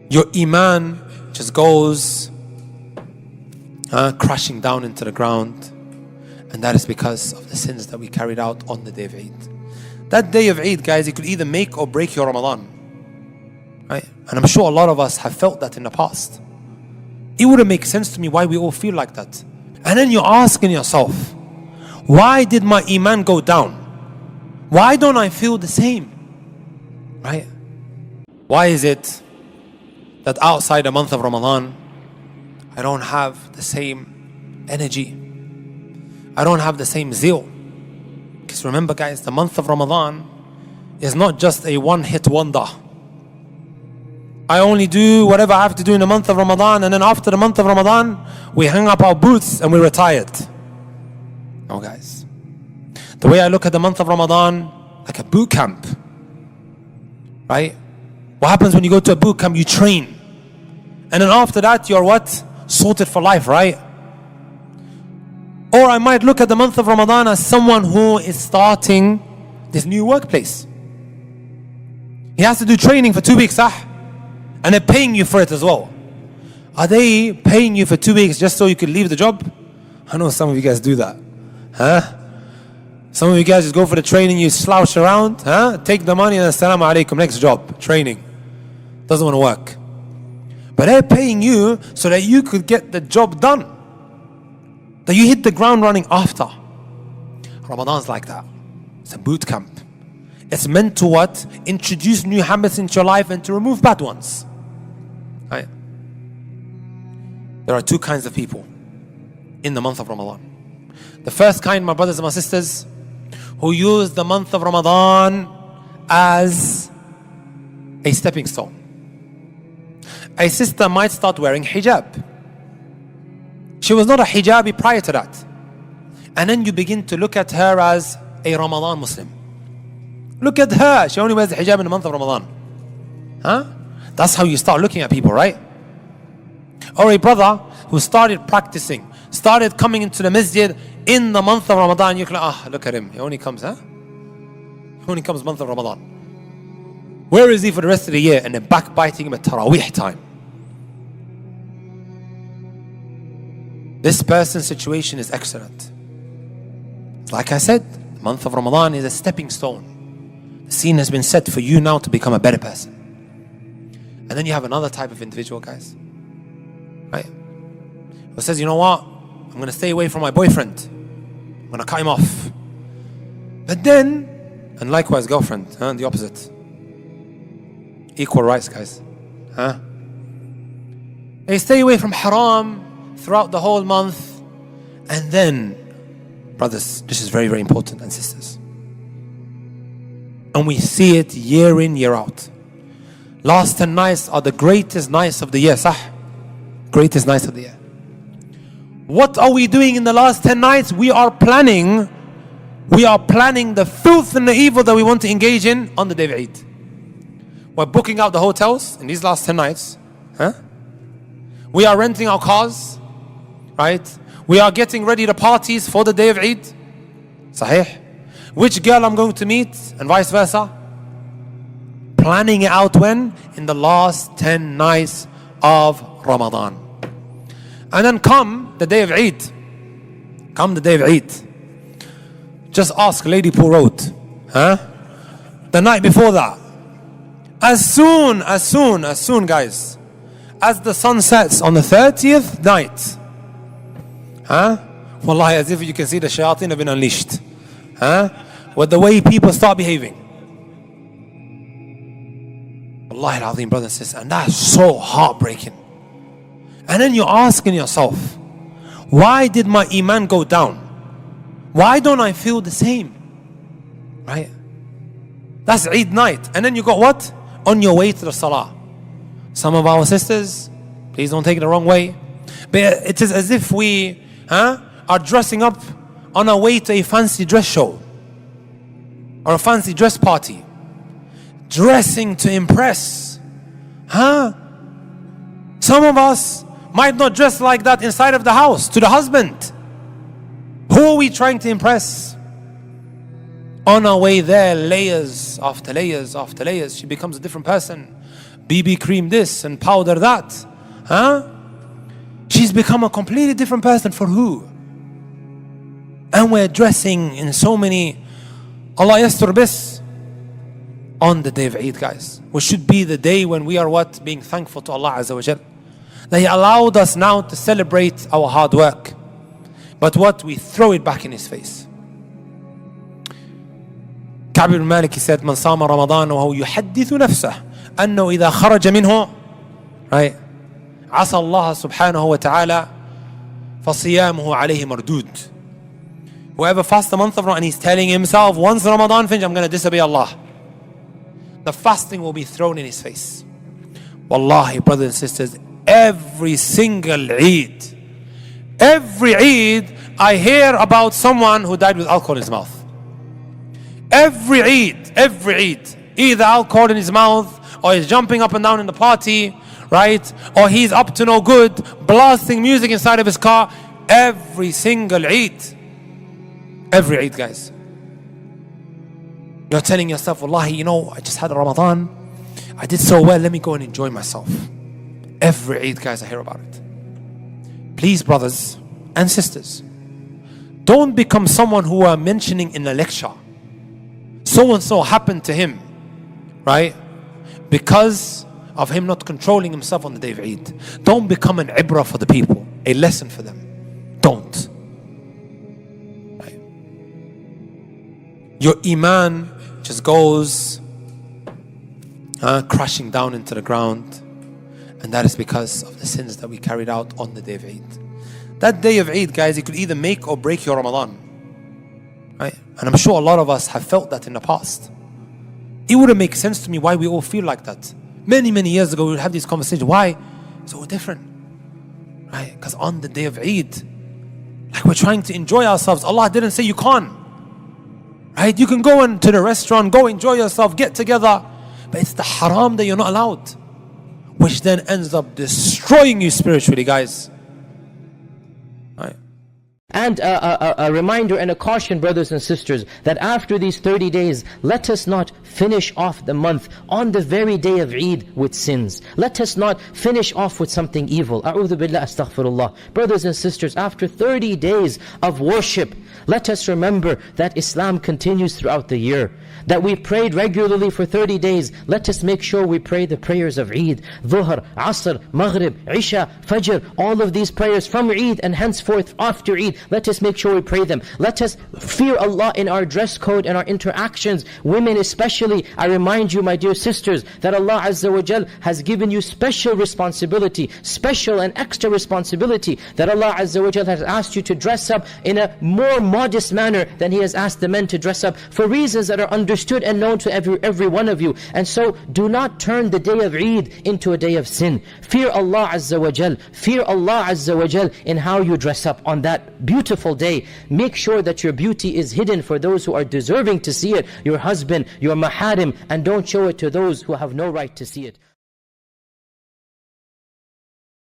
your Iman just goes crashing down into the ground. And that is because of the sins that we carried out on the day of Eid. That day of Eid, guys, it could either make or break your Ramadan. Right? And I'm sure a lot of us have felt that in the past. It wouldn't make sense to me why we all feel like that. And then you're asking yourself, why did my Iman go down? Why don't I feel the same? Right? Why is it that outside the month of Ramadan, I don't have the same energy? I don't have the same zeal. Because remember, guys, the month of Ramadan is not just a one-hit wonder. I only do whatever I have to do in the month of Ramadan, and then after the month of Ramadan, we hang up our boots and we're retired. No, guys. The way I look at the month of Ramadan, like a boot camp. Right? What happens when you go to a boot camp? You train. And then after that, you're what? Sorted for life, right? Or I might look at the month of Ramadan as someone who is starting this new workplace. He has to do training for 2 weeks, and they're paying you for it as well. Are they paying you for 2 weeks just so you can leave the job? I know some of you guys do that. Some of you guys just go for the training, you slouch around, take the money and assalamu alaikum, next job, training. Doesn't want to work. But they're paying you so that you could get the job done. That you hit the ground running after. Ramadan's like that. It's a boot camp. It's meant to what? Introduce new habits into your life and to remove bad ones. Right? There are two kinds of people in the month of Ramadan. The first kind, my brothers and my sisters, who use the month of Ramadan as a stepping stone. A sister might start wearing hijab. She was not a hijabi prior to that. And then you begin to look at her as a Ramadan Muslim. Look at her, she only wears the hijab in the month of Ramadan. That's how you start looking at people, right? Or a brother who started practicing, started coming into the masjid in the month of Ramadan. You're like, look at him, he only comes, He only comes month of Ramadan. Where is he for the rest of the year? And they're backbiting him at Taraweeh time. This person's situation is excellent. Like I said, the month of Ramadan is a stepping stone. The scene has been set for you now to become a better person. And then you have another type of individual, guys. Right? Who says, you know what? I'm going to stay away from my boyfriend. I'm going to cut him off. But then, and likewise girlfriend, the opposite. Equal rights, guys. They stay away from haram throughout the whole month, and then, brothers, this is very, very important, and sisters, and we see it year in, year out. Last 10 nights are the greatest nights of the year, greatest nights of the year. What are we doing in the last 10 nights? We are planning the filth and the evil that we want to engage in on the day of Eid. We're booking out the hotels in these last 10 nights. We are renting our cars. Right? We are getting ready the parties for the day of Eid. Sahih. Which girl I'm going to meet and vice versa. Planning it out when? In the last 10 nights of Ramadan. And then come the day of Eid. Just ask Lady Pool Road. The night before that. As soon, guys, as the sun sets on the 30th night, Wallahi, as if you can see the shayateen have been unleashed. With the way people start behaving. Wallahi al-Azim, brothers and sisters. And that's so heartbreaking. And then you're asking yourself, why did my Iman go down? Why don't I feel the same? Right? That's Eid night. And then you got what? On your way to the Salah. Some of our sisters, please don't take it the wrong way, but it is as if we are dressing up on our way to a fancy dress show or a fancy dress party, dressing to impress. Some of us might not dress like that inside of the house to the husband. Who are we trying to impress? On our way there, layers after layers after layers, she becomes a different person. BB cream this and powder that. Huh? She's become a completely different person for who? And we're dressing in so many, Allah yastur bis, on the day of Eid, guys. Which should be the day when we are what? Being thankful to Allah Azza wa Jal. That He allowed us now to celebrate our hard work. But what? We throw it back in His face. Ka'b ibn Malik, he said, Man sama Ramadan wa huwa yuhaddithu nafsah annahu idha kharaja minhu, right? Asa Allah subhanahu wa ta'ala fasiyamuhu alayhi mardud. Whoever fasts the month of Ramadan and he's telling himself, once Ramadan finishes, I'm going to disobey Allah, the fasting will be thrown in his face. Wallahi, brothers and sisters, every single Eid, I hear about someone who died with alcohol in his mouth. Every Eid, either alcohol in his mouth, or he's jumping up and down in the party, right? Or he's up to no good, blasting music inside of his car. Every single Eid, guys. You're telling yourself, Wallahi, I just had a Ramadan, I did so well, let me go and enjoy myself. Every Eid, guys, I hear about it. Please, brothers and sisters, don't become someone who are mentioning in a lecture, so and so happened to him, right? Because of him not controlling himself on the day of Eid. Don't become an ibrah for the people, a lesson for them. Don't. Right? Your Iman just goes crashing down into the ground, and that is because of the sins that we carried out on the day of Eid. That day of Eid, guys, it could either make or break your Ramadan. Right? And I'm sure a lot of us have felt that in the past. It wouldn't make sense to me why we all feel like that. Many years ago we would have these conversations. Why? It's all different. Right? Because on the day of Eid, like we're trying to enjoy ourselves. Allah didn't say you can't. Right? You can go into the restaurant, go enjoy yourself, get together. But it's the haram that you're not allowed, which then ends up destroying you spiritually, guys. Right? And a reminder and a caution, brothers and sisters, that after these 30 days, let us not finish off the month on the very day of Eid with sins. Let us not finish off with something evil. A'udhu billah, astaghfirullah. Brothers and sisters, after 30 days of worship, let us remember that Islam continues throughout the year. That we prayed regularly for 30 days. Let us make sure we pray the prayers of Eid. Dhuhr, Asr, Maghrib, Isha, Fajr. All of these prayers from Eid and henceforth after Eid. Let us make sure we pray them. Let us fear Allah in our dress code and our interactions. Women especially, I remind you, my dear sisters, that Allah Azza wa Jal has given you special responsibility, special and extra responsibility, that Allah Azza wa Jal has asked you to dress up in a more modest manner than He has asked the men to dress up, for reasons that are understood and known to every one of you. And so, do not turn the day of Eid into a day of sin. Fear Allah Azza wa Jal. Fear Allah Azza wa Jal in how you dress up on that beautiful day. Make sure that your beauty is hidden for those who are deserving to see it, your husband, your maharim, and don't show it to those who have no right to see it.